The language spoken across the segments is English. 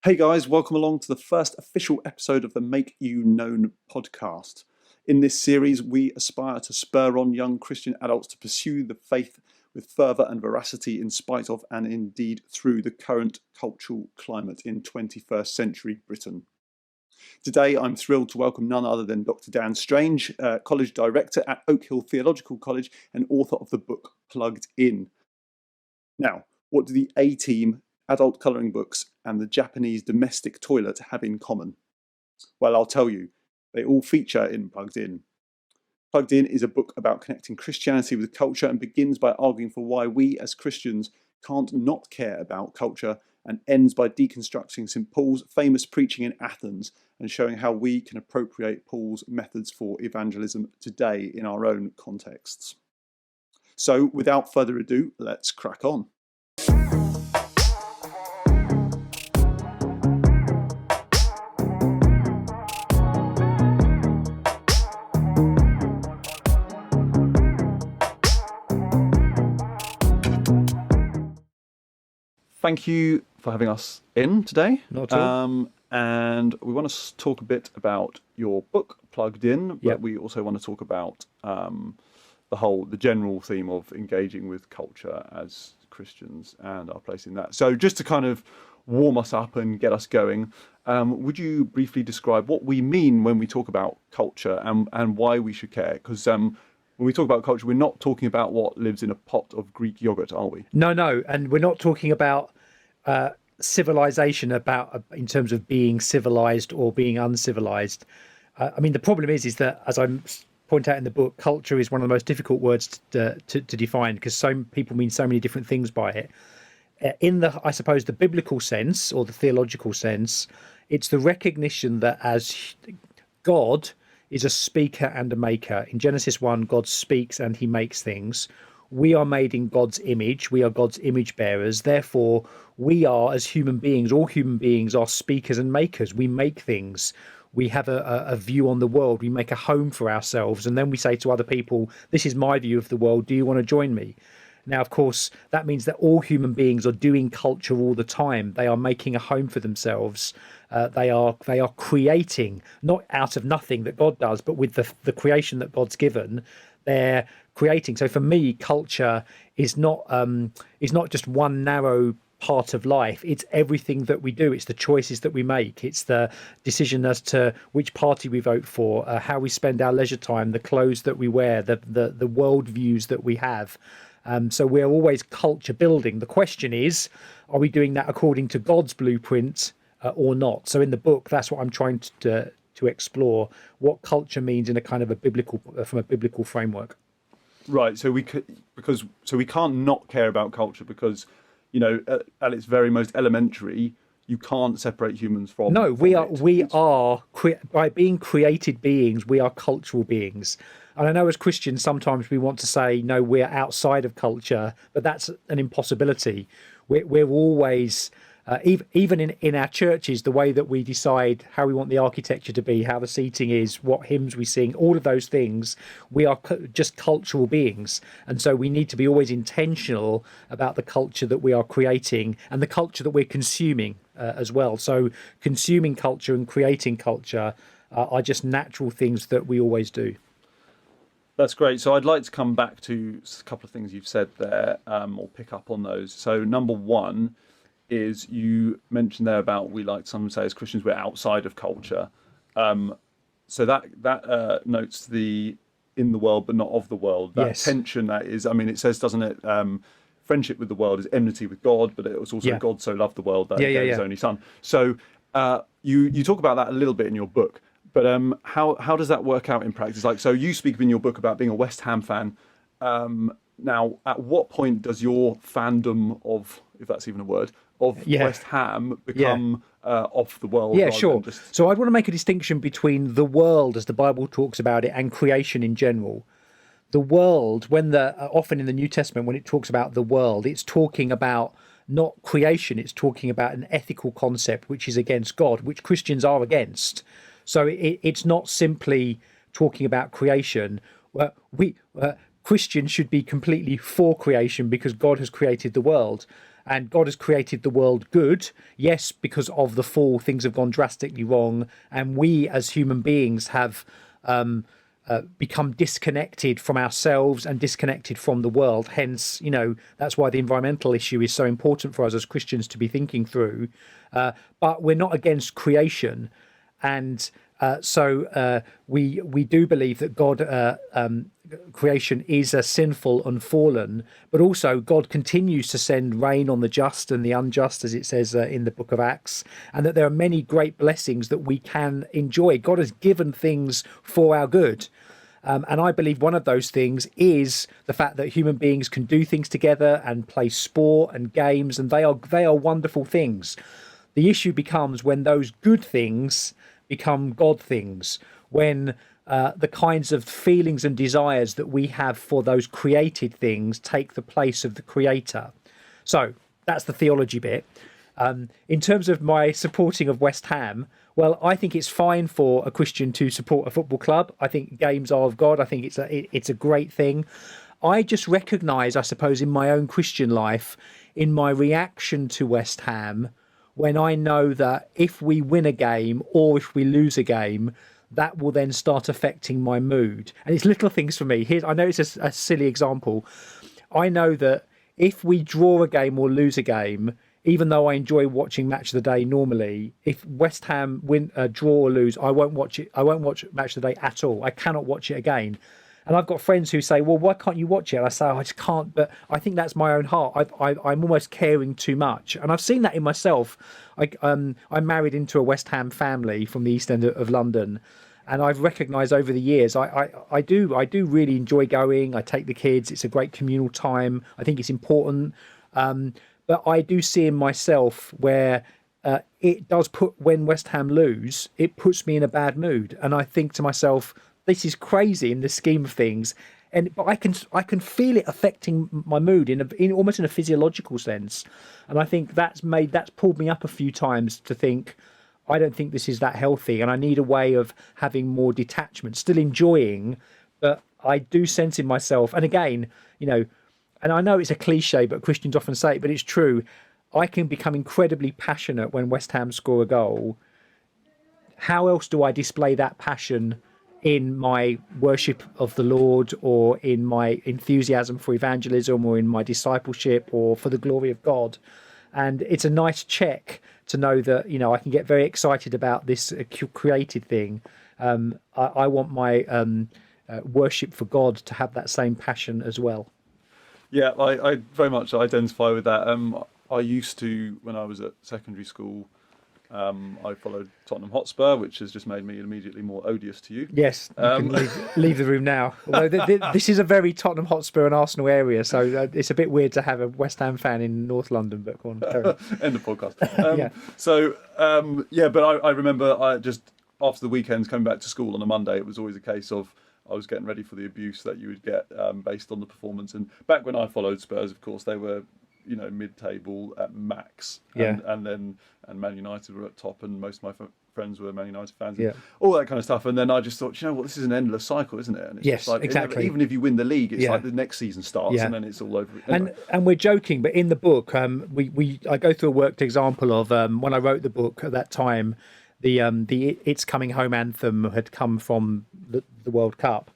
Hey guys, welcome along to the first official episode of the Make You Known podcast. In this series, we aspire to spur on young Christian adults to pursue the faith with fervour and veracity in spite of and indeed through the current cultural climate in 21st century Britain. Today, I'm thrilled to welcome none other than Dr. Dan Strange, College Director at Oak Hill Theological College and author of the book Plugged In. Now, what do the A-Team, adult colouring books, and the Japanese domestic toilet have in common? Well, I'll tell you, they all feature in Plugged In. Plugged In is a book about connecting Christianity with culture and begins by arguing for why we as Christians can't not care about culture, and ends by deconstructing St. Paul's famous preaching in Athens and showing how we can appropriate Paul's methods for evangelism today in our own contexts. So, without further ado, let's crack on. Thank you for having us in today. Not at all. And we want to talk a bit about your book, Plugged In, but Yep. we also want to talk about the general theme of engaging with culture as Christians and our place in that. So just to kind of warm us up and get us going, would you briefly describe what we mean when we talk about culture and why we should care? Because when we talk about culture, we're not talking about what lives in a pot of Greek yogurt, are we? No, and we're not talking about civilization in terms of being civilized or being uncivilized. I mean, the problem is that, as I point out in the book, culture is one of the most difficult words to define because some people mean so many different things by it. In I suppose, the biblical sense or the theological sense, it's the recognition that as God is a speaker and a maker. In Genesis 1, God speaks and he makes things. We are made in God's image. We are God's image bearers. Therefore, we are, as human beings, all human beings are speakers and makers. We make things. We have a view on the world. We make a home for ourselves. And then we say to other people, this is my view of the world. Do you want to join me? Now, of course, that means that all human beings are doing culture all the time. They are making a home for themselves. They are creating, not out of nothing that God does, but with the creation that God's given, they're creating. So for me, culture is not just one narrow part of life. It's everything that we do. It's the choices that we make. It's the decision as to which party we vote for, how we spend our leisure time, the clothes that we wear, the world views that we have. So we're always culture building. The question is, are we doing that according to God's blueprint or not? So in the book, that's what I'm trying to explore, what culture means in a kind of from a biblical framework. Right. So we can't not care about culture because, at its very most elementary, you can't separate humans from. No, we are by being created beings, we are cultural beings. And I know as Christians, sometimes we want to say, no, we're outside of culture, but that's an impossibility. We're always, even in our churches, the way that we decide how we want the architecture to be, how the seating is, what hymns we sing, all of those things, we are just cultural beings. And so we need to be always intentional about the culture that we are creating and the culture that we're consuming as well. So consuming culture and creating culture are just natural things that we always do. That's great. So I'd like to come back to a couple of things you've said there, or pick up on those. So number one is you mentioned there about we like some say as Christians we're outside of culture. So that notes the in the world but not of the world. That Yes. tension that is. I mean, it says, doesn't it? Friendship with the world is enmity with God, but it was also God so loved the world that he gave his only son. So you talk about that a little bit in your book. But how does that work out in practice? Like, so you speak in your book about being a West Ham fan. Now, at what point does your fandom of, if that's even a word, of West Ham become off the world? Yeah, sure. So I'd want to make a distinction between the world, as the Bible talks about it, and creation in general. The world, often in the New Testament, when it talks about the world, it's talking about not creation. It's talking about an ethical concept which is against God, which Christians are against. So it's not simply talking about creation. Christians should be completely for creation because God has created the world. And God has created the world good. Yes, because of the fall, things have gone drastically wrong. And we as human beings have become disconnected from ourselves and disconnected from the world. Hence, that's why the environmental issue is so important for us as Christians to be thinking through. But we're not against creation. And so we do believe that God creation is sinful and fallen, but also God continues to send rain on the just and the unjust, as it says in the book of Acts, and that there are many great blessings that we can enjoy. God has given things for our good. And I believe one of those things is the fact that human beings can do things together and play sport and games, and they are wonderful things. The issue becomes when those good things become God things, when the kinds of feelings and desires that we have for those created things take the place of the creator. So that's the theology bit. In terms of my supporting of West Ham, well, I think it's fine for a Christian to support a football club. I think games are of God. I think it's a great thing. I just recognise, I suppose, in my own Christian life, in my reaction to West Ham, when I know that if we win a game or if we lose a game, that will then start affecting my mood. And it's little things for me. I know it's a silly example. I know that if we draw a game or lose a game, even though I enjoy watching Match of the Day normally, if West Ham win, draw or lose, I won't watch it. I won't watch Match of the Day at all. I cannot watch it again. And I've got friends who say, well, why can't you watch it? And I say, I just can't. But I think that's my own heart. I'm almost caring too much. And I've seen that in myself. I'm married into a West Ham family from the East End of London. And I've recognised over the years, I do really enjoy going. I take the kids. It's a great communal time. I think it's important. But I do see in myself where it does when West Ham lose, it puts me in a bad mood. And I think to myself, this is crazy in the scheme of things, but I can feel it affecting my mood in almost in a physiological sense, and I think that's pulled me up a few times to think, I don't think this is that healthy, and I need a way of having more detachment, still enjoying, but I do sense in myself, and again, and I know it's a cliche, but Christians often say it, but it's true. I can become incredibly passionate when West Ham score a goal. How else do I display that passion in my worship of the Lord, or in my enthusiasm for evangelism, or in my discipleship, or for the glory of God? And it's a nice check to know that, I can get very excited about this created thing. I want my worship for God to have that same passion as well. Yeah, I very much identify with that. I used to, when I was at secondary school, I followed Tottenham Hotspur, which has just made me immediately more odious to you. Yes, you can leave the room now. Although this is a very Tottenham Hotspur and Arsenal area, so it's a bit weird to have a West Ham fan in North London. But go on, carry on. End of podcast. Yeah. So, but I remember I just, after the weekends coming back to school on a Monday, it was always a case of I was getting ready for the abuse that you would get based on the performance. And back when I followed Spurs, of course, they were mid-table at max, and Man United were at top, and most of my friends were Man United fans, and all that kind of stuff. And then I just thought, this is an endless cycle, isn't it? And it's yes, like, exactly. Even if you win the league, it's like the next season starts, and then it's all over. Anyway. And we're joking, but in the book, I go through a worked example of when I wrote the book at that time, the It's Coming Home anthem had come from the World Cup,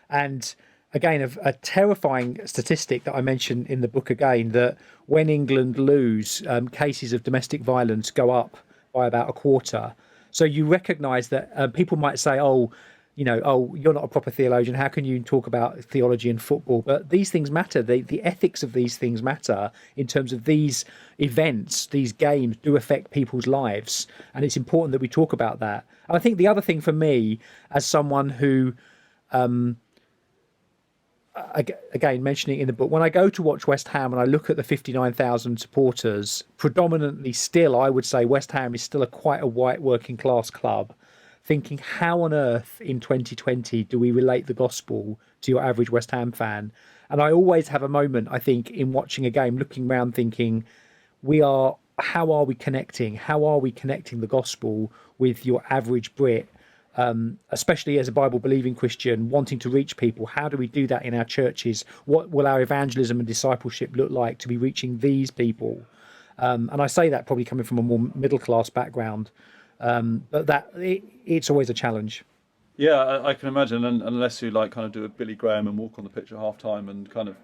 and again, a terrifying statistic that I mentioned in the book again, that when England lose, cases of domestic violence go up by about a quarter. So you recognise that people might say, you're not a proper theologian. How can you talk about theology and football? But these things matter. The ethics of these things matter in terms of these events, these games do affect people's lives. And it's important that we talk about that. And I think the other thing for me, as someone who... again, mentioning in the book, when I go to watch West Ham and I look at the 59,000 supporters, predominantly still, I would say West Ham is still quite a white working class club, thinking, how on earth in 2020 do we relate the gospel to your average West Ham fan? And I always have a moment, I think, in watching a game, looking around thinking, how are we connecting? How are we connecting the gospel with your average Brit? Especially as a Bible-believing Christian, wanting to reach people. How do we do that in our churches? What will our evangelism and discipleship look like to be reaching these people? And I say that probably coming from a more middle class background, but it's always a challenge. Yeah, I can imagine, and unless you like kind of do a Billy Graham and walk on the pitch at half time and kind of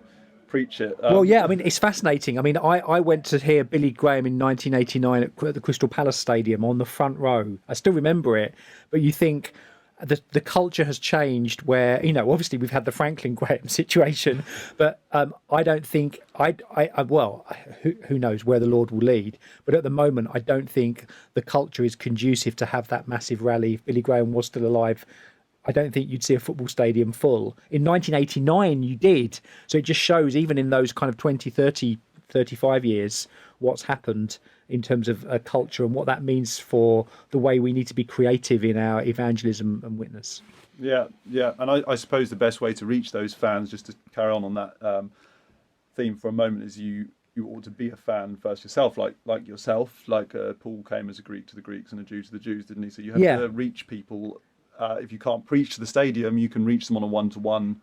preach it. Well, yeah, I mean, it's fascinating. I mean, I went to hear Billy Graham in 1989 at the Crystal Palace Stadium on the front row. I still remember it, but you think the culture has changed where, obviously we've had the Franklin Graham situation, but I don't think, well, who knows where the Lord will lead, but at the moment, I don't think the culture is conducive to have that massive rally. If Billy Graham was still alive, I don't think you'd see a football stadium full. In 1989, you did. So it just shows, even in those kind of 20, 30, 35 years, what's happened in terms of a culture and what that means for the way we need to be creative in our evangelism and witness. Yeah. And I suppose the best way to reach those fans, just to carry on that theme for a moment, is you ought to be a fan first yourself, like yourself. Like Paul came as a Greek to the Greeks and a Jew to the Jews, didn't he? So you have to reach people. If you can't preach to the stadium, you can reach them on a one-to-one.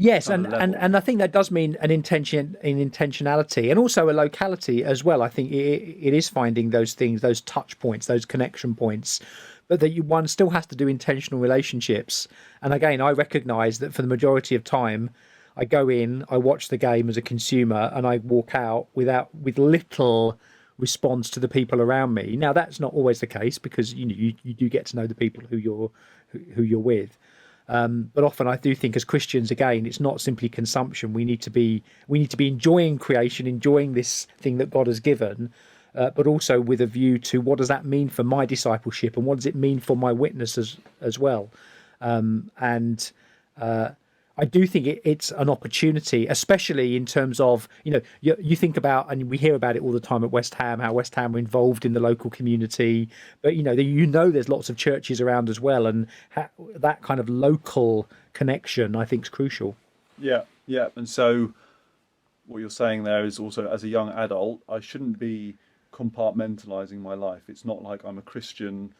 Yes, and I think that does mean an intentionality, and also a locality as well. I think it is finding those things, those touch points, those connection points, but that one still has to do intentional relationships. And again, I recognise that for the majority of time, I go in, I watch the game as a consumer, and I walk out with little response to the people around me. Now, that's not always the case, because you do get to know the people who you're with. But often I do think as Christians, again, it's not simply consumption. We need to be enjoying creation, enjoying this thing that God has given, but also with a view to what does that mean for my discipleship, and what does it mean for my witness as well. I do think it's an opportunity, especially in terms of, you think about, and we hear about it all the time at West Ham, how West Ham are involved in the local community, but there's lots of churches around as well, and that kind of local connection, I think, is crucial. Yeah. And so what you're saying there is also, as a young adult, I shouldn't be compartmentalizing my life. It's not like I'm a Christian,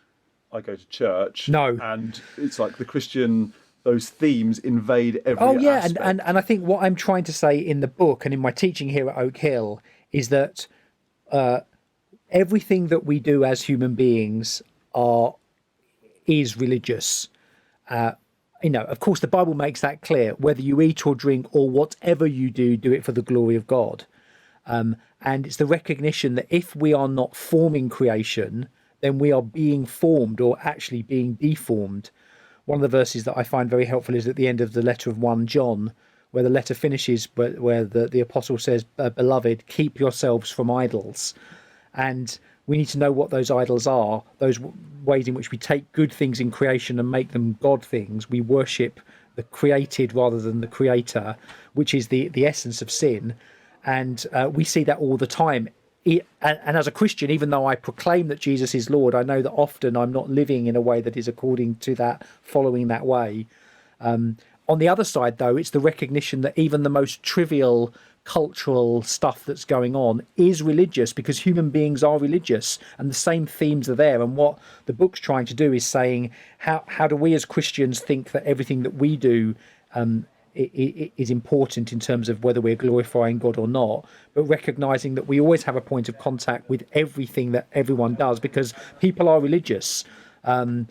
I go to church. No. And it's like the Christian, those themes invade every aspect. And I think what I'm trying to say in the book and in my teaching here at Oak Hill is that everything that we do as human beings is religious. Of course, the Bible makes that clear. Whether you eat or drink or whatever you do, do it for the glory of God. And it's the recognition that if we are not forming creation, then we are being formed or actually being deformed. One of the verses that I find very helpful is at the end of the letter of 1 John, where the letter finishes, where the apostle says, "Beloved, keep yourselves from idols." And we need to know what those idols are, those ways in which we take good things in creation and make them God things. We worship the created rather than the creator, which is the essence of sin. And we see that all the time. And as a Christian, even though I proclaim that Jesus is Lord, I know that often I'm not living in a way that is according to that, following that way. On the other side, though, it's the recognition that even the most trivial cultural stuff that's going on is religious, because human beings are religious and the same themes are there. And what the book's trying to do is saying, how do we as Christians think that everything that we do is important in terms of whether we're glorifying God or not, but recognizing that we always have a point of contact with everything that everyone does, because people are religious. That's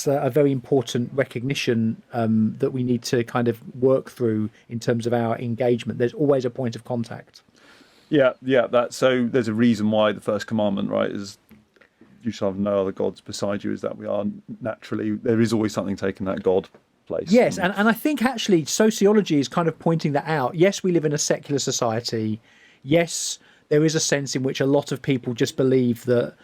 a very important recognition that we need to kind of work through in terms of our engagement. There's always a point of contact. Yeah. So there's a reason why the first commandment, right, is you shall have no other gods beside you, is that we are naturally, there is always something taking that God place. Yes, and I think actually sociology is kind of pointing that out. Yes, we live in a secular society. Yes, there is a sense in which a lot of people just believe that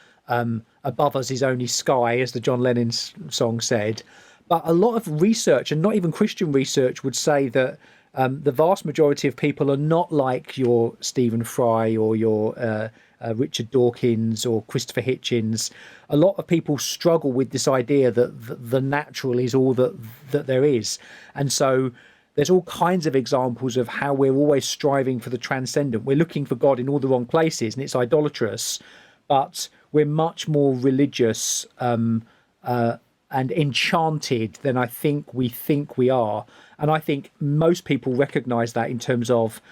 above us is only sky, as the John Lennon song said. But a lot of research, and not even Christian research, would say that the vast majority of people are not like your Stephen Fry or your Richard Dawkins or Christopher Hitchens. A lot of people struggle with this idea that the natural is all that there is. And so there's all kinds of examples of how we're always striving for the transcendent. We're looking for God in all the wrong places, and it's idolatrous, but we're much more religious and enchanted than I think we are. And I think most people recognize that in terms of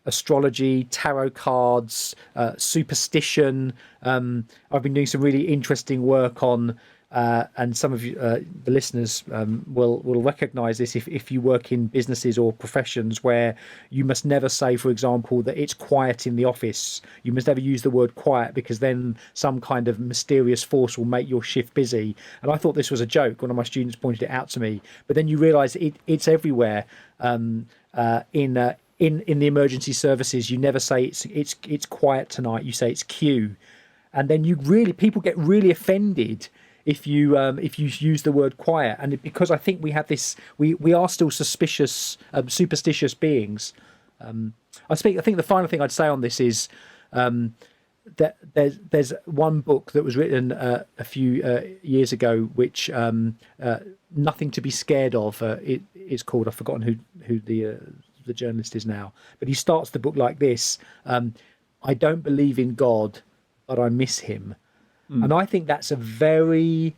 astrology, tarot cards, superstition. I've been doing some really interesting work on, and some of you, the listeners, will recognise this if you work in businesses or professions where you must never say, for example, that it's quiet in the office. You must never use the word quiet, because then some kind of mysterious force will make your shift busy. And I thought this was a joke. One of my students pointed it out to me, but then you realise it's everywhere. In the emergency services, you never say it's quiet tonight. You say it's Q, and then people get really offended if you use the word quiet. And because I think we have this, we are still superstitious beings. I think the final thing I'd say on this is that there's one book that was written a few years ago, which Nothing to be Scared of. It is called. I've forgotten who the journalist is now, but he starts the book like this: I don't believe in God, but I miss him. And I think that's a very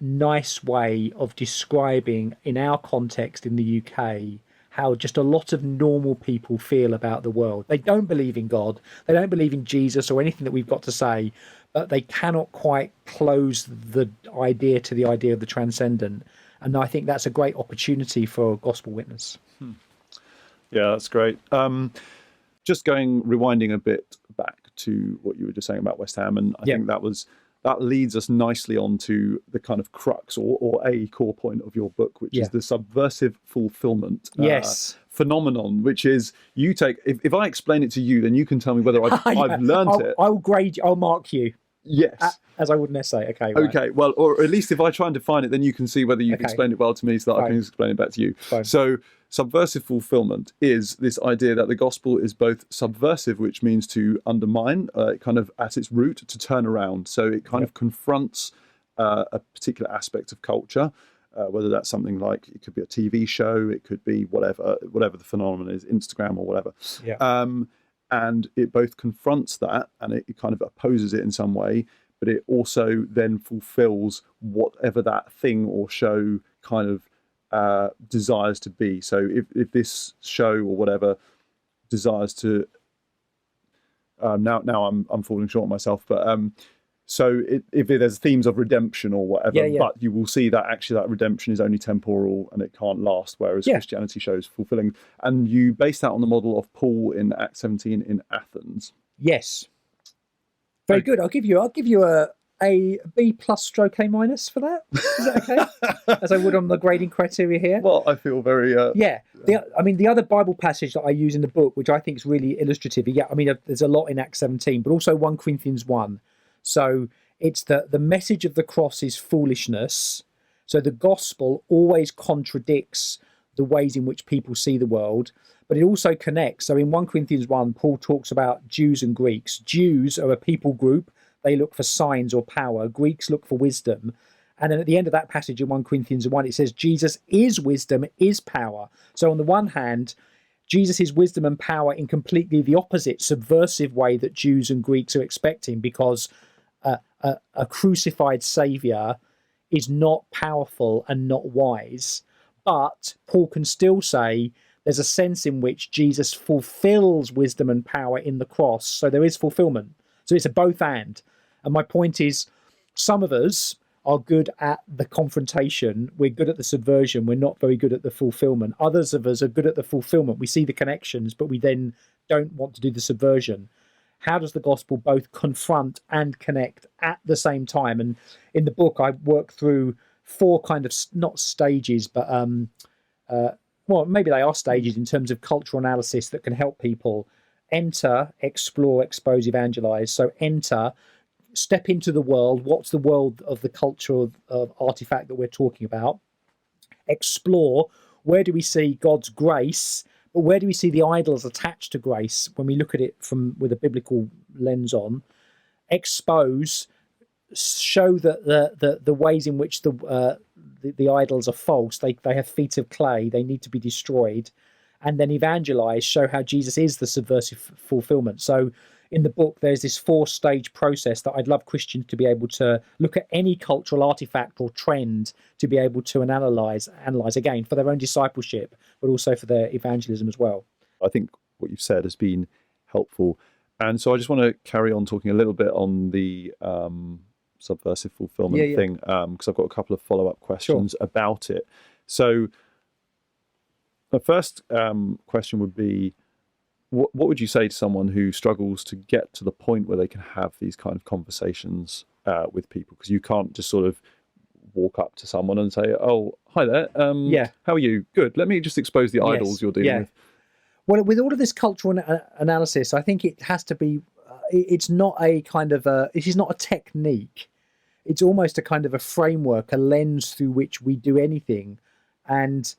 nice way of describing, in our context in the UK, how just a lot of normal people feel about the world. They don't believe in God, they don't believe in Jesus or anything that we've got to say, but they cannot quite close the idea to the idea of the transcendent. And I think that's a great opportunity for gospel witness. Yeah, that's great. Just rewinding a bit back to what you were just saying about West Ham, and I think that leads us nicely onto the kind of crux or a core point of your book, which is the subversive fulfillment phenomenon, which is you take, if I explain it to you, then you can tell me whether I've learned it. I'll grade you, I'll mark you. Yes. As I would an essay. Okay. Right. Okay. Well, or at least if I try and define it, then you can see whether you've explained it well to me, so that I can explain it back to you. Fine. So subversive fulfillment is this idea that the gospel is both subversive, which means to undermine, kind of at its root, to turn around. So it kind of confronts a particular aspect of culture, whether that's something like, it could be a TV show, it could be whatever the phenomenon is, Instagram or whatever. Yeah. And it both confronts that and it kind of opposes it in some way, but it also then fulfills whatever that thing or show kind of desires to be. So if this show or whatever desires to, now I'm falling short of myself, but so if there's themes of redemption or whatever, but you will see that actually that redemption is only temporal and it can't last, whereas Christianity shows fulfilling. And you base that on the model of Paul in Acts 17 in Athens. Yes. Very good. I'll give you a B plus stroke A minus for that. Is that okay? As I would on the grading criteria here. Well, I feel very the other Bible passage that I use in the book, which I think is really illustrative. Yeah, I mean, there's a lot in Acts 17, but also 1 Corinthians 1. So it's the message of the cross is foolishness. So the gospel always contradicts the ways in which people see the world, but it also connects. So in 1 Corinthians 1, Paul talks about Jews and Greeks. Jews are a people group. They look for signs or power. Greeks look for wisdom. And then at the end of that passage in 1 Corinthians 1, it says Jesus is wisdom, is power. So on the one hand, Jesus is wisdom and power in completely the opposite, subversive way that Jews and Greeks are expecting, because a crucified saviour is not powerful and not wise. But Paul can still say there's a sense in which Jesus fulfills wisdom and power in the cross. So there is fulfillment. So it's a both and. And my point is, some of us are good at the confrontation. We're good at the subversion. We're not very good at the fulfillment. Others of us are good at the fulfillment. We see the connections, but we then don't want to do the subversion. How does the gospel both confront and connect at the same time? And in the book, I work through 4 kind of, not stages, but well, maybe they are stages in terms of cultural analysis that can help people enter, explore, expose, evangelize. So enter, step into the world. What's the world of the culture of artifact that we're talking about? Explore, where do we see God's grace? But where do we see the idols attached to grace when we look at it with a biblical lens on? Expose, show that the ways in which the idols are false. They have feet of clay. They need to be destroyed. and then evangelize, show how Jesus is the subversive fulfillment. So in the book, there's this 4-stage process that I'd love Christians to be able to look at any cultural artifact or trend to be able to analyze again for their own discipleship, but also for their evangelism as well. I think what you've said has been helpful. And so I just want to carry on talking a little bit on the subversive fulfillment thing, because I've got a couple of follow-up questions about it. So the first question would be, what would you say to someone who struggles to get to the point where they can have these kind of conversations with people? Because you can't just sort of walk up to someone and say, "Oh, hi there. How are you? Good. Let me just expose the idols you're dealing with." Well, with all of this cultural analysis, I think it has to be. It's not a kind of it is not a technique. It's almost a kind of a framework, a lens through which we do anything. And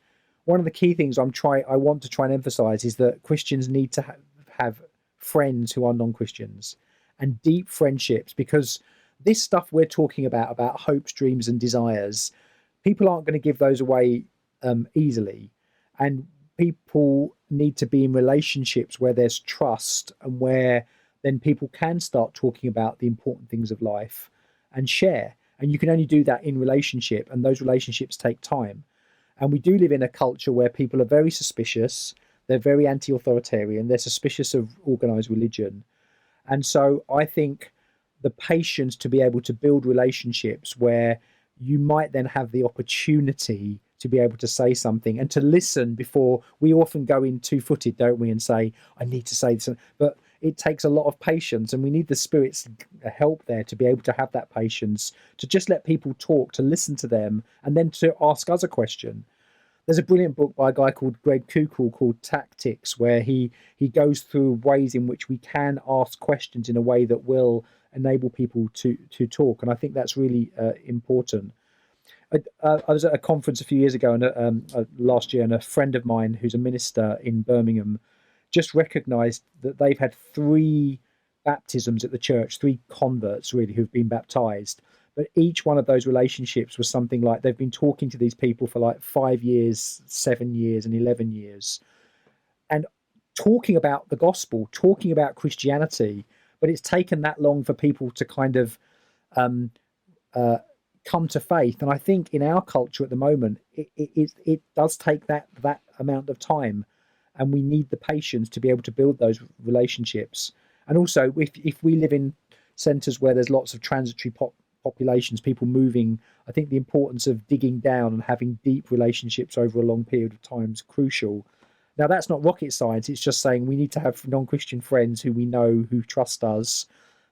one of the key things I want to try and emphasize is that Christians need to have friends who are non-Christians, and deep friendships, because this stuff we're talking about hopes, dreams, and desires, people aren't going to give those away easily. And people need to be in relationships where there's trust, and where then people can start talking about the important things of life and share. And you can only do that in relationship, and those relationships take time. And we do live in a culture where people are very suspicious, they're very anti-authoritarian, they're suspicious of organized religion. And so I think the patience to be able to build relationships where you might then have the opportunity to be able to say something and to listen before we often go in two-footed, don't we, and say, I need to say this. But it takes a lot of patience, and we need the Spirit's help there to be able to have that patience, to just let people talk, to listen to them, and then to ask us a question. There's a brilliant book by a guy called Greg Koukl called Tactics, where he goes through ways in which we can ask questions in a way that will enable people to talk. And I think that's really important. I was at a conference a few years ago, and last year, and a friend of mine who's a minister in Birmingham just recognised that they've had 3 baptisms at the church, 3 converts really who've been baptised. But each one of those relationships was something like they've been talking to these people for like 5 years, 7 years, and 11 years, and talking about the gospel, talking about Christianity. But it's taken that long for people to kind of come to faith. And I think in our culture at the moment, it does take that amount of time. And we need the patience to be able to build those relationships. And also, if we live in centres where there's lots of transitory populations, people moving, I think the importance of digging down and having deep relationships over a long period of time is crucial. Now, that's not rocket science. It's just saying we need to have non-Christian friends who we know, who trust us.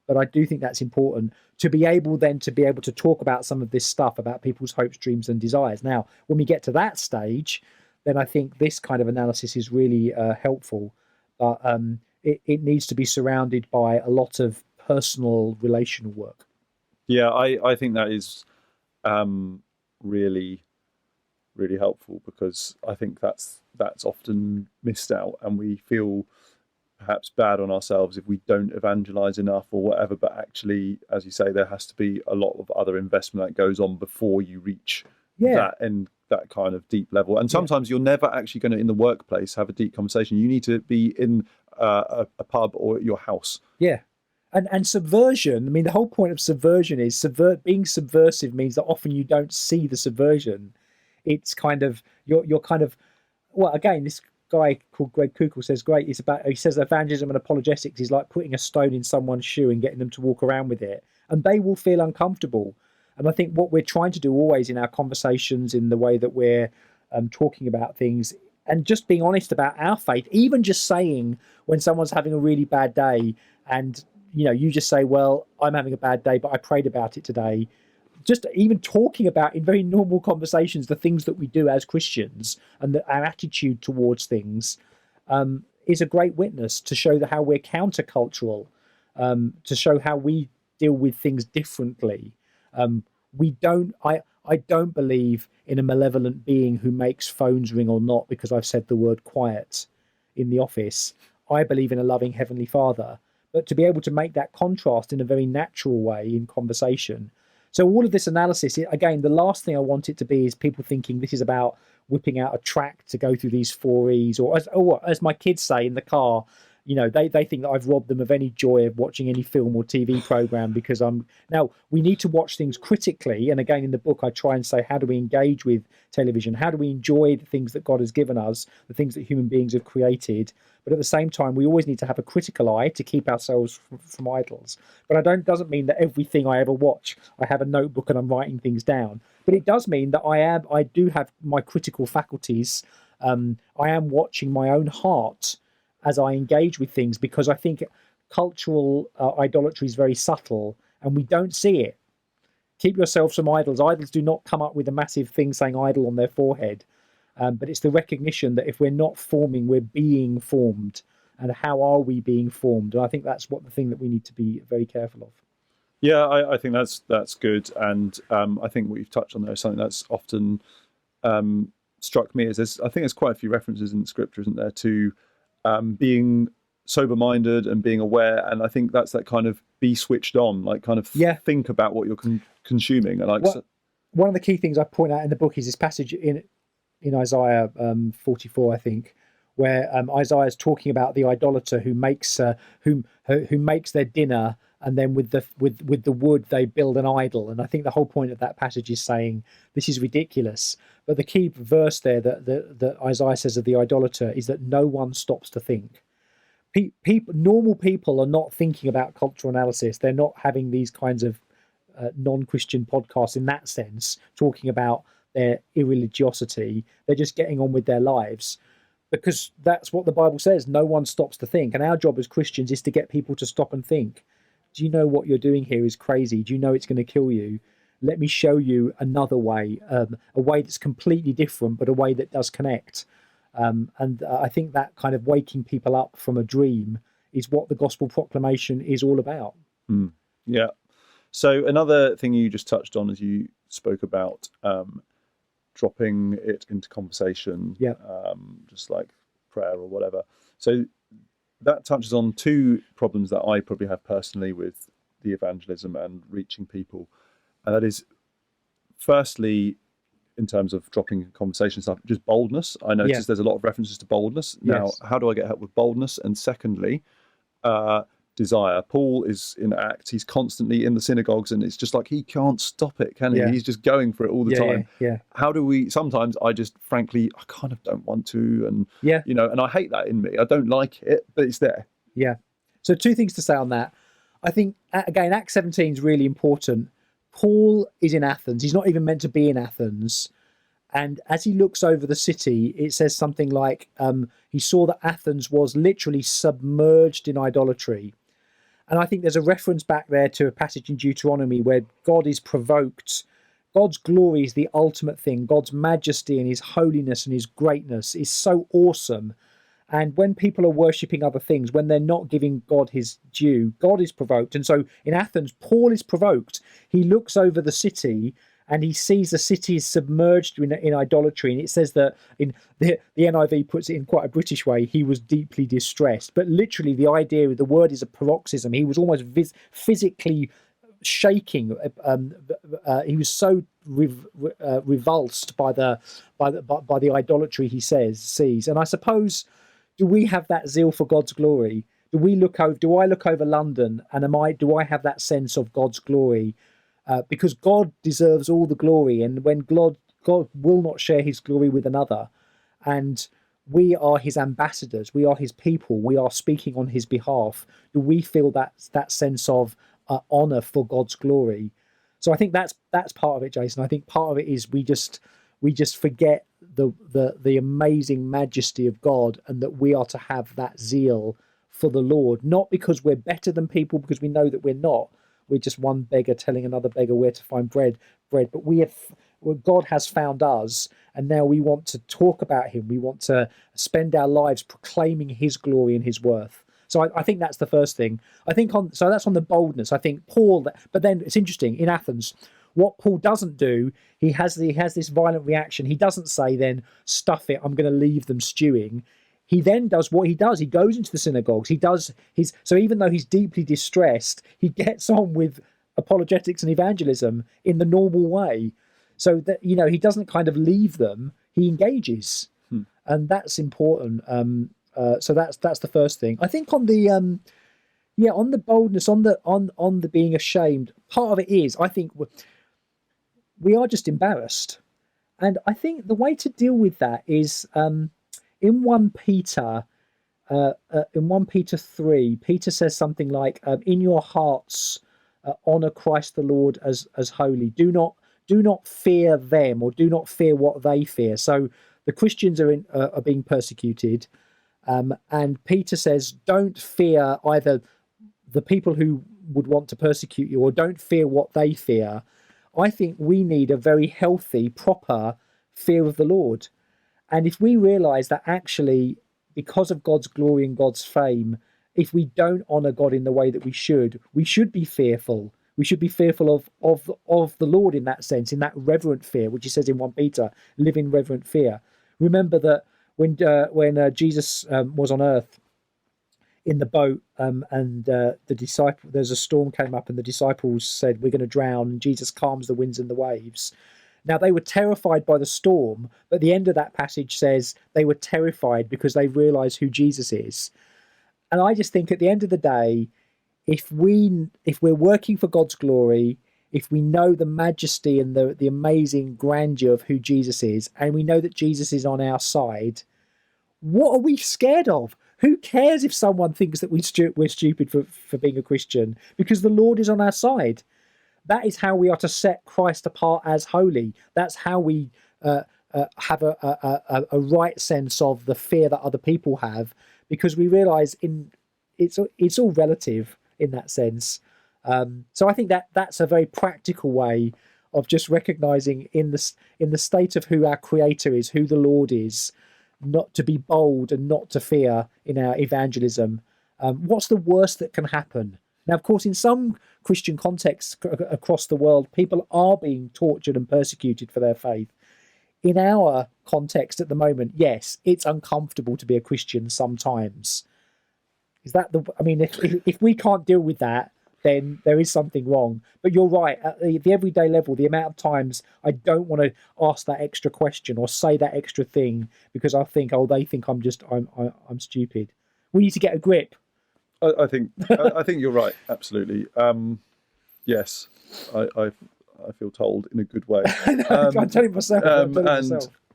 But I do think that's important to be able to talk about some of this stuff, about people's hopes, dreams, and desires. Now, when we get to that stage, then I think this kind of analysis is really helpful. But it needs to be surrounded by a lot of personal relational work. Yeah, I think that is really, really helpful, because I think that's often missed out, and we feel perhaps bad on ourselves if we don't evangelize enough or whatever. But actually, as you say, there has to be a lot of other investment that goes on before you reach that kind of deep level. And sometimes you're never actually going to, in the workplace, have a deep conversation. You need to be in a pub or at your house. Yeah. And subversion, I mean, the whole point of subversion is being subversive means that often you don't see the subversion. It's kind of, you're kind of, well, again, this guy called Greg Koukl says, he says evangelism and apologetics is like putting a stone in someone's shoe and getting them to walk around with it. And they will feel uncomfortable. And I think what we're trying to do always in our conversations, in the way that we're talking about things, and just being honest about our faith, even just saying when someone's having a really bad day, and you just say, well, I'm having a bad day, but I prayed about it today. Just even talking about in very normal conversations the things that we do as Christians and our attitude towards things is a great witness to show how we're countercultural, to show how we deal with things differently. I don't believe in a malevolent being who makes phones ring or not because I've said the word quiet in the office. I believe in a loving Heavenly Father. But to be able to make that contrast in a very natural way in conversation. So all of this analysis, again, the last thing I want it to be is people thinking this is about whipping out a track to go through these 4Es, or as my kids say in the car, they think that I've robbed them of any joy of watching any film or TV program because now we need to watch things critically. And again, in the book, I try and say, how do we engage with television? How do we enjoy the things that God has given us, the things that human beings have created? But at the same time, we always need to have a critical eye to keep ourselves from idols. But doesn't mean that everything I ever watch, I have a notebook and I'm writing things down. But it does mean that I do have my critical faculties. I am watching my own heart as I engage with things, because I think cultural idolatry is very subtle and we don't see it. Keep yourselves from idols. Idols do not come up with a massive thing saying idol on their forehead. But it's the recognition that if we're not forming, we're being formed. And how are we being formed? And I think that's the thing that we need to be very careful of. Yeah, I think that's good. And I think what you've touched on there is something that's often struck me. I think there's quite a few references in Scripture, isn't there, to being sober-minded and being aware. And I think that's that kind of be switched on, like kind of think about what you're consuming. And one of the key things I point out in the book is this passage in Isaiah 44, I think, where Isaiah is talking about the idolater who makes their dinner, and then with the wood they build an idol. And I think the whole point of that passage is saying this is ridiculous. But the key verse there that Isaiah says of the idolater is that no one stops to think. Normal people are not thinking about cultural analysis. They're not having these kinds of non-Christian podcasts in that sense, talking about their irreligiosity. They're just getting on with their lives, because that's what the Bible says. No one stops to think. And our job as Christians is to get people to stop and think. Do you know what you're doing here is crazy? Do you know it's going to kill you? Let me show you another way, a way that's completely different, but a way that does connect. And I think that kind of waking people up from a dream is what the gospel proclamation is all about. Yeah. So another thing you just touched on as you spoke about dropping it into conversation, just like prayer or whatever. So that touches on two problems that I probably have personally with the evangelism and reaching people. And that is, firstly, in terms of dropping conversation stuff, just boldness. I noticed there's a lot of references to boldness. Now, how do I get help with boldness? And secondly, desire. Paul is in Acts, he's constantly in the synagogues, and it's just like he can't stop it, can he? He's just going for it all the time. How do we, sometimes I just frankly, I kind of don't want to, and and I hate that in me. I don't like it, but it's there. So two things to say on that. I think, again, Acts 17 is really important. Paul is in Athens. He's not even meant to be in Athens. And as he looks over the city, it says something like he saw that Athens was literally submerged in idolatry. And I think there's a reference back there to a passage in Deuteronomy where God is provoked. God's glory is the ultimate thing. God's majesty and his holiness and his greatness is so awesome. And when people are worshipping other things, when they're not giving God his due, God is provoked. And so in Athens, Paul is provoked. He looks over the city and he sees the city is submerged in idolatry. And it says that in the NIV puts it in quite a British way, he was deeply distressed. But literally the idea, the word is a paroxysm. He was almost physically shaking. He was so revulsed by the idolatry he sees. And I suppose, do we have that zeal for God's glory? Do I look over London and do I have that sense of God's glory? Because God deserves all the glory, and when God will not share his glory with another, and we are his ambassadors, we are his people, we are speaking on his behalf. Do we feel that sense of honor for God's glory? So I think that's part of it, Jason. I think part of it is we just forget the amazing majesty of God, and that we are to have that zeal for the Lord, not because we're better than people, because we know that we're not. We're just one beggar telling another beggar where to find bread. But God has found us, and now we want to talk about him. We want to spend our lives proclaiming his glory and his worth. So I think that's the first thing. So that's on the boldness. I think Paul, but then it's interesting in Athens, what Paul doesn't do, he has this violent reaction. He doesn't say then, stuff it, I'm going to leave them stewing. He then does what he does. He goes into the synagogues. So even though he's deeply distressed, he gets on with apologetics and evangelism in the normal way. So that, he doesn't kind of leave them. he engages, and that's important. So that's the first thing. I think on the on the boldness, on the being ashamed, part of it is, I think we are just embarrassed, and I think the way to deal with that is in 1 Peter. In 1 Peter 3, Peter says something like, "In your hearts, honor Christ the Lord as holy. Do not fear them, or do not fear what they fear." So the Christians are being persecuted, and Peter says, "Don't fear either the people who would want to persecute you, or don't fear what they fear." I think we need a very healthy, proper fear of the Lord, and if we realise that actually, because of God's glory and God's fame, if we don't honour God in the way that we should be fearful. We should be fearful of the Lord in that sense, in that reverent fear, which he says in 1 Peter, live in reverent fear. Remember that when Jesus was on earth in the boat, and there's a storm came up, and the disciples said, "We're going to drown," and Jesus calms the winds and the waves. Now, they were terrified by the storm, but the end of that passage says they were terrified because they realised who Jesus is. And I just think at the end of the day, if we're working for God's glory, if we know the majesty and the amazing grandeur of who Jesus is, and we know that Jesus is on our side, what are we scared of? Who cares if someone thinks that we're stupid for being a Christian? Because the Lord is on our side. That is how we are to set Christ apart as holy. That's how we have a right sense of the fear that other people have, because we realise it's all relative in that sense. So I think that's a very practical way of just recognising in the state of who our Creator is, who the Lord is, not to be bold and not to fear in our evangelism. What's the worst that can happen? Now, of course, in some Christian contexts across the world, people are being tortured and persecuted for their faith. In our context at the moment, yes, it's uncomfortable to be a Christian sometimes. Is that if we can't deal with that, then there is something wrong. But you're right, at the everyday level, the amount of times I don't want to ask that extra question or say that extra thing because I think, they think I'm stupid. We need to get a grip. I think you're right. Absolutely. Yes, I feel told in a good way. I'm telling myself.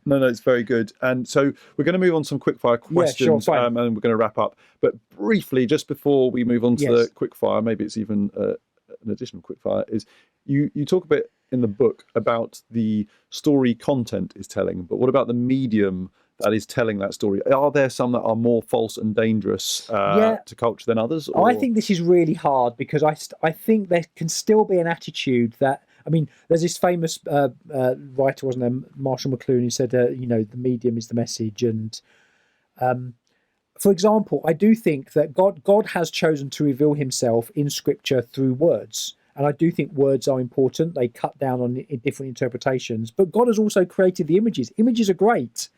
No, it's very good. And so we're going to move on to some quickfire questions, and we're going to wrap up. But briefly, just before we move on to the quickfire, maybe it's even an additional quickfire, is you talk a bit in the book about the story content is telling, but what about the medium that is telling that story? Are there some that are more false and dangerous to culture than others? Or? I think this is really hard because I think there can still be an attitude that, there's this famous writer, wasn't there, Marshall McLuhan, who said, the medium is the message. And for example, I do think that God has chosen to reveal himself in Scripture through words. And I do think words are important. They cut down on different interpretations. But God has also created the images. Images are great.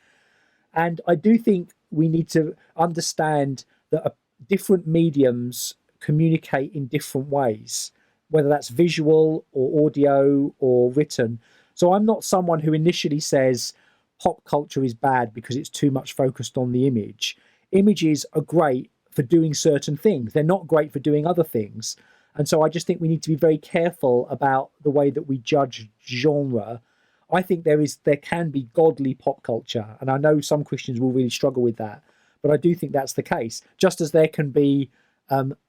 And I do think we need to understand that different mediums communicate in different ways, whether that's visual or audio or written. So I'm not someone who initially says pop culture is bad because it's too much focused on the image. Images are great for doing certain things. They're not great for doing other things. And so I just think we need to be very careful about the way that we judge genre. I think there can be godly pop culture, and I know some Christians will really struggle with that, but I do think that's the case. Just as there can be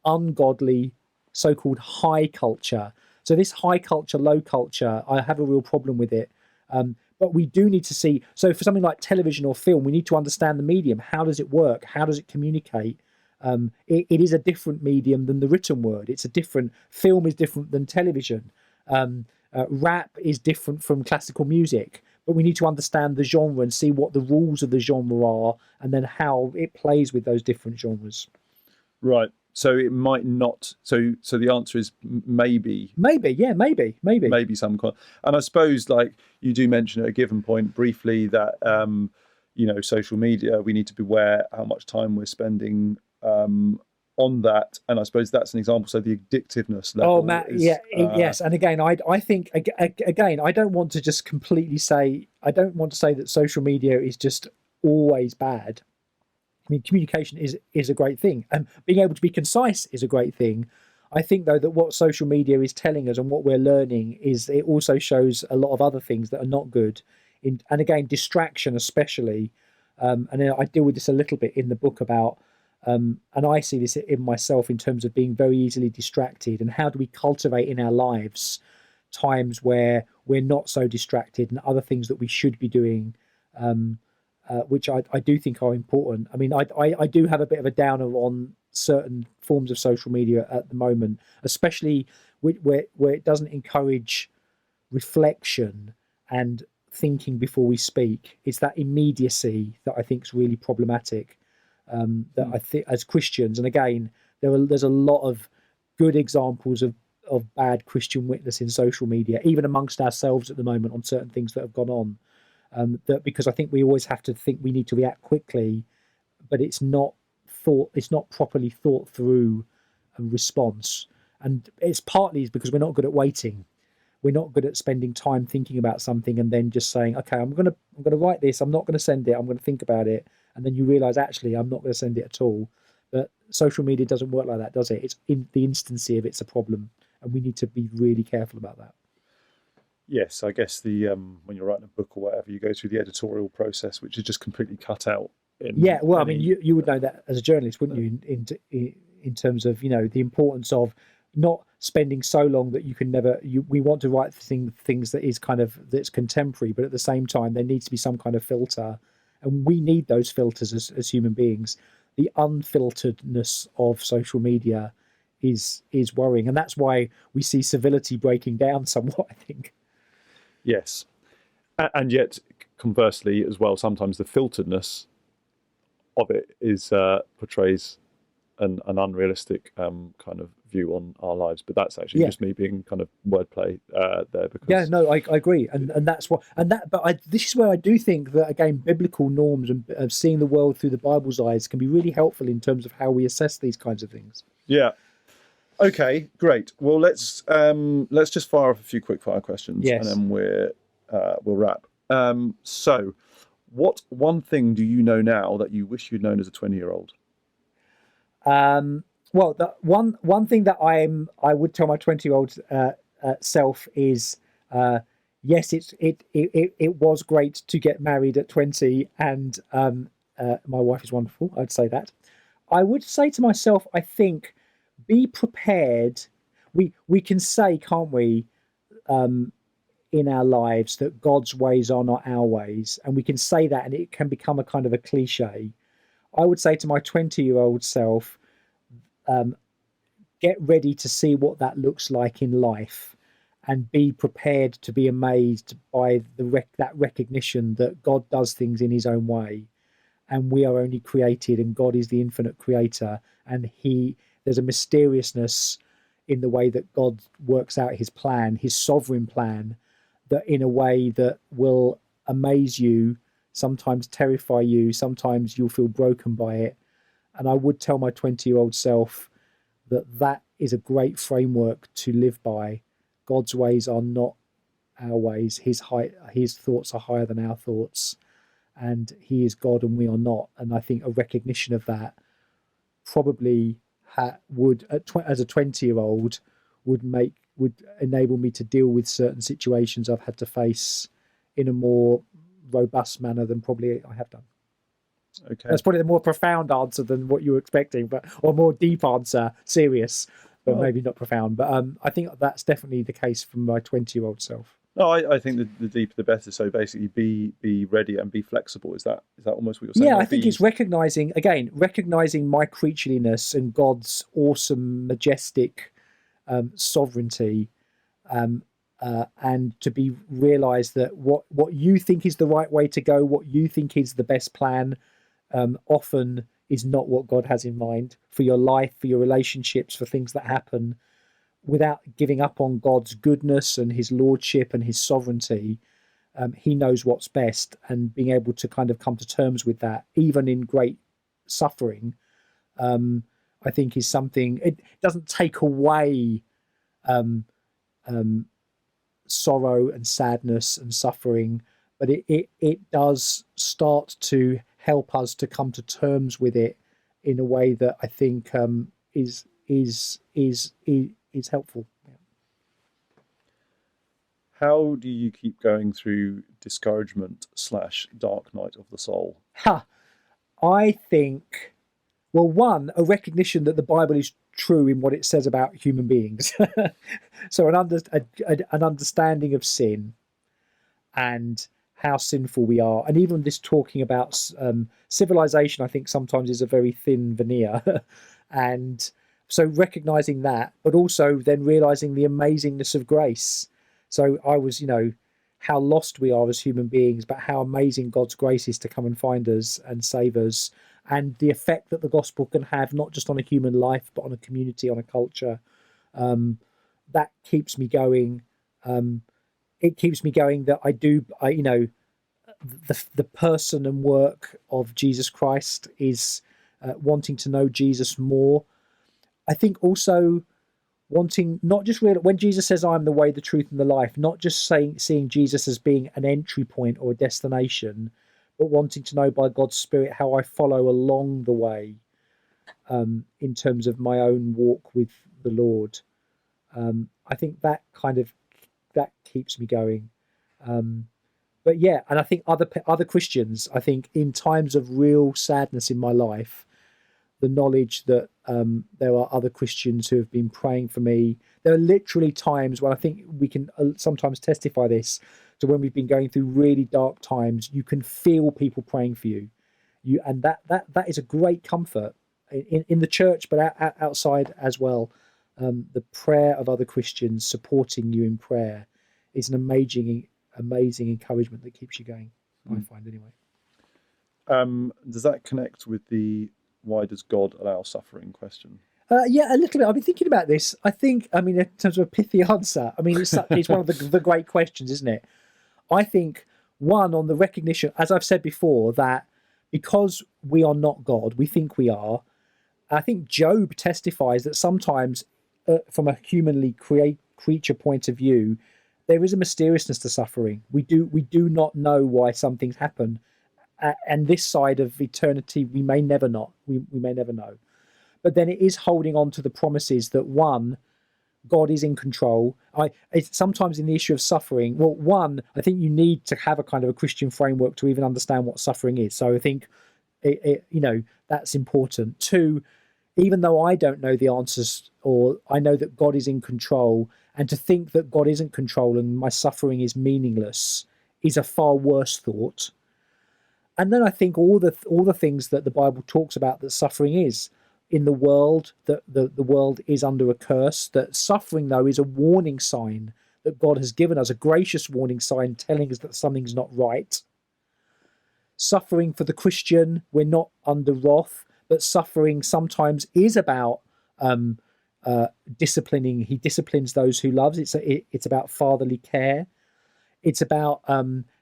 ungodly so-called high culture. So this high culture, low culture, I have a real problem with it. But we do need to see, so for something like television or film, we need to understand the medium. How does it work? How does it communicate? It is a different medium than the written word. Film is different than television. Rap is different from classical music, but we need to understand the genre and see what the rules of the genre are, and then how it plays with those different genres. Right. So it might not. So the answer is maybe. Maybe Some kind. And I suppose, like you do mention at a given point briefly that social media. We need to be aware how much time we're spending on that, and I suppose that's an example. So the addictiveness level. Oh, Matt, yes. And again, I think again, I don't want to just completely say, I don't want to say that social media is just always bad. I mean, communication is a great thing, and being able to be concise is a great thing. I think, though, that what social media is telling us and what we're learning is it also shows a lot of other things that are not good. And again, distraction especially. And then I deal with this a little bit in the book about, and I see this in myself in terms of being very easily distracted, and how do we cultivate in our lives times where we're not so distracted and other things that we should be doing, which I do think are important. I mean, I do have a bit of a downer on certain forms of social media at the moment, especially where it doesn't encourage reflection and thinking before we speak. It's that immediacy that I think is really problematic. That I think as Christians, and again, there's a lot of good examples of bad Christian witness in social media, even amongst ourselves at the moment, on certain things that have gone on. That because I think we always have to think we need to react quickly, but it's not properly thought through and response. And it's partly because we're not good at waiting. We're not good at spending time thinking about something and then just saying, okay, I'm gonna write this, I'm not gonna send it, I'm gonna think about it, and then you realise actually I'm not gonna send it at all. But social media doesn't work like that, does it? It's in the instancy of it's a problem, and we need to be really careful about that. Yes, I guess the when you're writing a book or whatever, you go through the editorial process, which is just completely cut out. Yeah, well, I mean, you would know that as a journalist, wouldn't you? In terms of the importance of not spending so long that you can never. We want to write things that is that's contemporary, but at the same time there needs to be some kind of filter, and we need those filters as human beings. The unfilteredness of social media is worrying, and that's why we see civility breaking down somewhat, I think. Yes, and yet conversely as well, sometimes the filteredness of it is portrays an unrealistic kind of view on our lives. But that's actually just me being kind of wordplay there. Because I agree, and that's what this is where I do think that again biblical norms and of seeing the world through the Bible's eyes can be really helpful in terms of how we assess these kinds of things. Yeah. Okay, great. Well, let's just fire off a few quick-fire questions, and then we'll wrap. So, what one thing do you know now that you wish you'd known as a 20-year-old? Well, the one thing that I would tell my 20-year-old self is, yes, it was great to get married at 20, and my wife is wonderful. I'd say that. I would say to myself, I think, be prepared. We can say, can't we, in our lives that God's ways are not our ways, and we can say that, and it can become a kind of a cliche. I would say to my 20-year-old self, get ready to see what that looks like in life, and be prepared to be amazed by that recognition that God does things in his own way, and we are only created, and God is the infinite creator, and there's a mysteriousness in the way that God works out his plan, his sovereign plan, that in a way that will amaze you, sometimes terrify you, sometimes you'll feel broken by it. And I would tell my 20-year-old self that is a great framework to live by. God's ways are not our ways. His thoughts are higher than our thoughts, and he is God and we are not. And I think a recognition of that probably would, as a 20-year-old, would enable me to deal with certain situations I've had to face in a more robust manner than probably I have done. Okay, that's probably the more profound answer than what you were expecting, or more deep answer, serious, but maybe not profound. But I think that's definitely the case from my 20-year-old self. No, I think the deeper the better. So basically, be ready and be flexible. Is that almost what you're saying? Yeah, I think it's recognizing my creatureliness and God's awesome, majestic sovereignty, and to be realized that what you think is the right way to go, what you think is the best plan, often is not what God has in mind for your life, for your relationships, for things that happen. Without giving up on God's goodness and his lordship and his sovereignty, he knows what's best, and being able to kind of come to terms with that, even in great suffering, I think is something. It doesn't take away sorrow and sadness and suffering, but it does start to help us to come to terms with it in a way that I think is helpful. How do you keep going through discouragement / dark night of the soul? I think, well, one, a recognition that the Bible is true in what it says about human beings. So an understanding of sin and how sinful we are. And even this talking about civilization, I think sometimes is a very thin veneer. And so recognizing that, but also then realizing the amazingness of grace. So I was, how lost we are as human beings, but how amazing God's grace is to come and find us and save us, and the effect that the gospel can have, not just on a human life, but on a community, on a culture. That keeps me going. It keeps me going that the person and work of Jesus Christ is wanting to know Jesus more. I think also wanting not just when Jesus says, "I am the way, the truth, and the life," not just seeing Jesus as being an entry point or a destination, but wanting to know by God's Spirit how I follow along the way in terms of my own walk with the Lord. I think that keeps me going. But yeah, and I think other Christians, I think in times of real sadness in my life, the knowledge that there are other Christians who have been praying for me. There are literally times when I think we can sometimes testify this. So when we've been going through really dark times, you can feel people praying for you. And that is a great comfort in the church, but outside as well. The prayer of other Christians supporting you in prayer is an amazing encouragement that keeps you going. I find anyway. Does that connect with the "why does God allow suffering" question? Yeah, a little bit. I've been thinking about this. In terms of a pithy answer, it's one of the great questions, isn't it? I think, one, on the recognition, as I've said before, that because we are not God, we think we are. I think Job testifies that sometimes, from a humanly creature point of view, there is a mysteriousness to suffering. We do not know why some things happen. And this side of eternity, we may never know. We may never know. But then it is holding on to the promises that, one, God is in control. It's sometimes in the issue of suffering. Well, one, I think you need to have a kind of a Christian framework to even understand what suffering is. So I think, that's important. Two, even though I don't know the answers, or I know that God is in control, and to think that God isn't control and my suffering is meaningless is a far worse thought. And then I think all the things that the Bible talks about that suffering is in the world, that the world is under a curse, that suffering, though, is a warning sign that God has given us, a gracious warning sign telling us that something's not right. Suffering for the Christian, we're not under wrath, but suffering sometimes is about disciplining. He disciplines those who loves. It's about fatherly care. It's about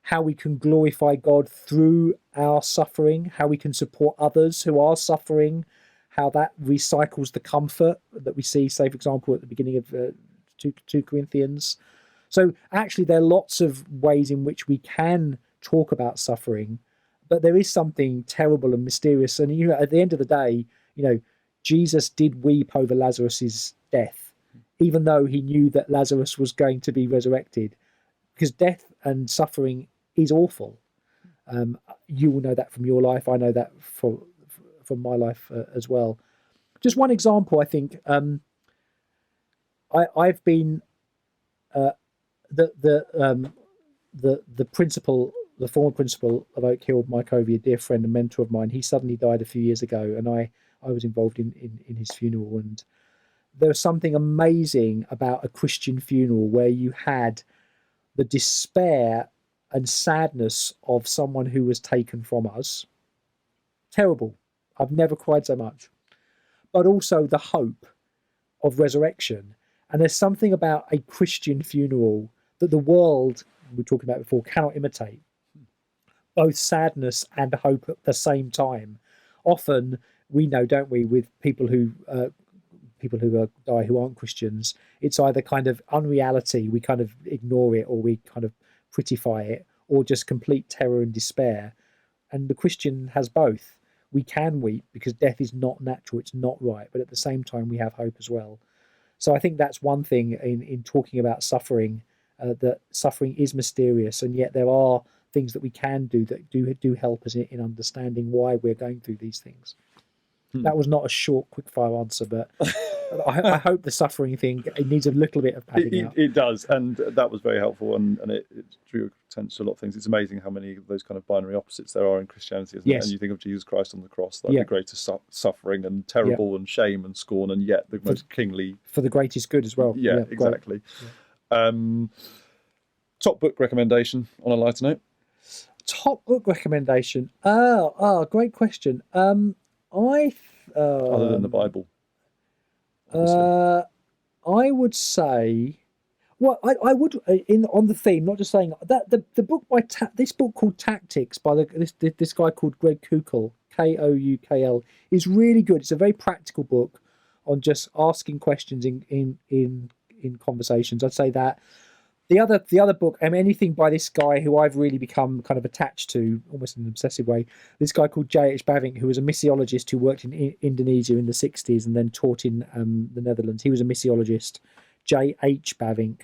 how we can glorify God through our suffering, how we can support others who are suffering, how that recycles the comfort that we see, say, for example, at the beginning of 2 Corinthians. So actually, there are lots of ways in which we can talk about suffering, but there is something terrible and mysterious. And, at the end of the day, Jesus did weep over Lazarus's death, even though he knew that Lazarus was going to be resurrected. Because death and suffering is awful. You will know that from your life. I know that from my life as well. Just one example, I think. I've been the former principal of Oak Hill, Mike Ovey, a dear friend and mentor of mine. He suddenly died a few years ago, and I was involved in his funeral. And there was something amazing about a Christian funeral where you had the despair and sadness of someone who was taken from us. Terrible. I've never cried so much. But also the hope of resurrection. And there's something about a Christian funeral that the world, we were talking about before, cannot imitate. Both sadness and hope at the same time. Often we know, don't we, with people who die who aren't Christians, it's either kind of unreality, we kind of ignore it, or we kind of prettify it, or just complete terror and despair. And the Christian has both. We can weep because death is not natural, it's not right, but at the same time we have hope as well. So I think that's one thing in talking about suffering, that suffering is mysterious, and yet there are things that we can do that do help us in understanding why we're going through these things. That was not a short, quick-fire answer, but I hope the suffering thing, it needs a little bit of padding out. It does, and that was very helpful, and it drew attention to a lot of things. It's amazing how many of those kind of binary opposites there are in Christianity, isn't it? And you think of Jesus Christ on the cross, like the greatest suffering and terrible and shame and scorn, and yet the most kingly... For the greatest good as well. Yeah, exactly. Top book recommendation on a lighter note? Top book recommendation? Great question. Other than the Bible, I would say, well, I would on the theme, not just saying that the book by this book called Tactics by this guy called Greg Koukl, Koukl, is really good. It's a very practical book on just asking questions in conversations. I'd say that. The other book, anything by this guy who I've really become kind of attached to, almost in an obsessive way, this guy called J.H. Bavinck, who was a missiologist who worked in Indonesia in the 60s and then taught in the Netherlands. He was a missiologist, J.H. Bavinck.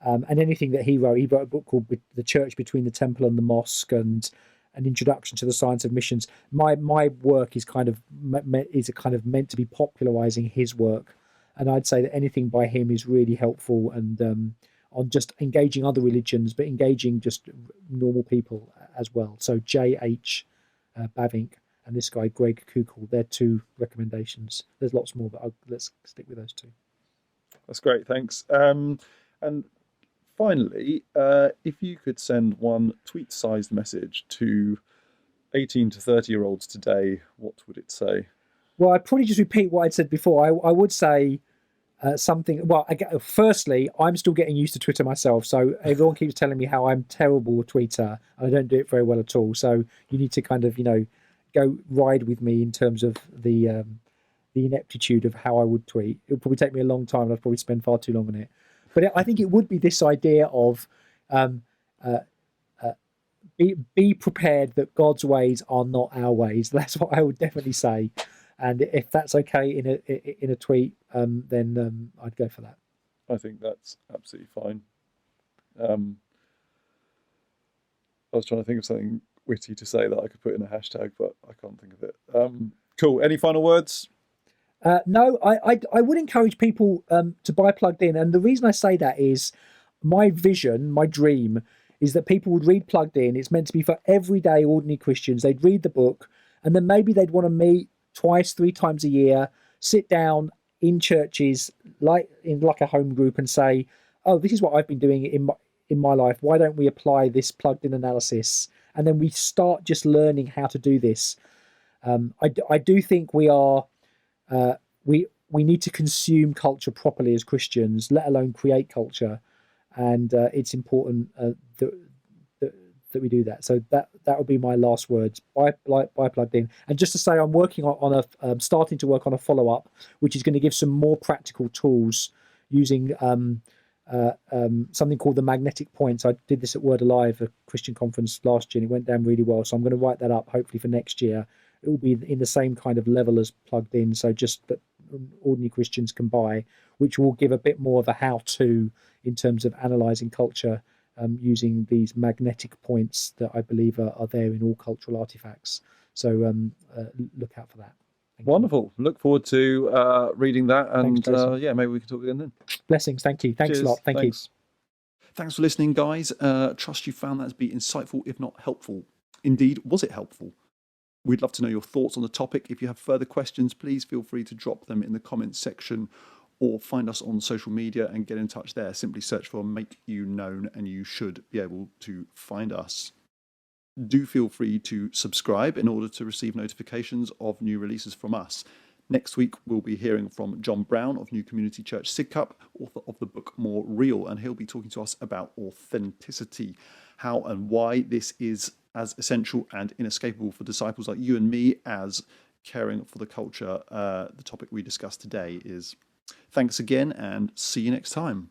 And anything that he wrote a book called The Church Between the Temple and the Mosque, and an introduction to the science of missions. My work is kind of meant to be popularizing his work. And I'd say that anything by him is really helpful, and on just engaging other religions, but engaging just normal people as well. So J.H. Bavinck and this guy, Greg Koukl, they're two recommendations. There's lots more, but let's stick with those two. That's great, thanks. And finally, if you could send one tweet-sized message to 18 to 30-year-olds today, what would it say? Well, I'd probably just repeat what I'd said before. I would say... something. Well, firstly, I'm still getting used to Twitter myself, so everyone keeps telling me how I'm terrible at Twitter. I don't do it very well at all. So you need to kind of, go ride with me in terms of the ineptitude of how I would tweet. It'll probably take me a long time, and I'd probably spend far too long on it. But I think it would be this idea of be prepared that God's ways are not our ways. That's what I would definitely say. And if that's okay in a tweet, then I'd go for that. I think that's absolutely fine. I was trying to think of something witty to say that I could put in a hashtag, but I can't think of it. Cool. Any final words? No, I would encourage people to buy Plugged In. And the reason I say that is my vision, my dream, is that people would read Plugged In. It's meant to be for everyday, ordinary Christians. They'd read the book, and then maybe they'd want to meet twice, 3 times a year, sit down in churches, like a home group, and say, oh, this is what I've been doing in my life. Why don't we apply this Plugged In analysis? And then we start just learning how to do this. I do think we need to consume culture properly as Christians, let alone create culture. And it's important that we do that. So that would be my last words. Buy Plugged In. And just to say, I'm working on starting to work on a follow-up, which is going to give some more practical tools using something called the magnetic points. I did this at Word Alive, a Christian conference last year, and it went down really well. So I'm going to write that up hopefully for next year. It will be in the same kind of level as Plugged In, so just that ordinary Christians can buy, which will give a bit more of a how-to in terms of analysing culture, using these magnetic points that I believe are there in all cultural artifacts. So look out for that. Wonderful. Look forward to reading that. And Thanks, maybe we can talk again then. Blessings. Thank you. Thanks a lot. Thank you. Thanks for listening, guys. Trust you found that to be insightful, if not helpful. Indeed, was it helpful? We'd love to know your thoughts on the topic. If you have further questions, please feel free to drop them in the comments section, or find us on social media and get in touch there. Simply search for makeYouknown and you should be able to find us. Do feel free to subscribe in order to receive notifications of new releases from us. Next week, we'll be hearing from John Brown of New Community Church Sidcup, author of the book More Real, and he'll be talking to us about authenticity, how and why this is as essential and inescapable for disciples like you and me as caring for the culture the topic we discussed today is. Thanks again, and see you next time.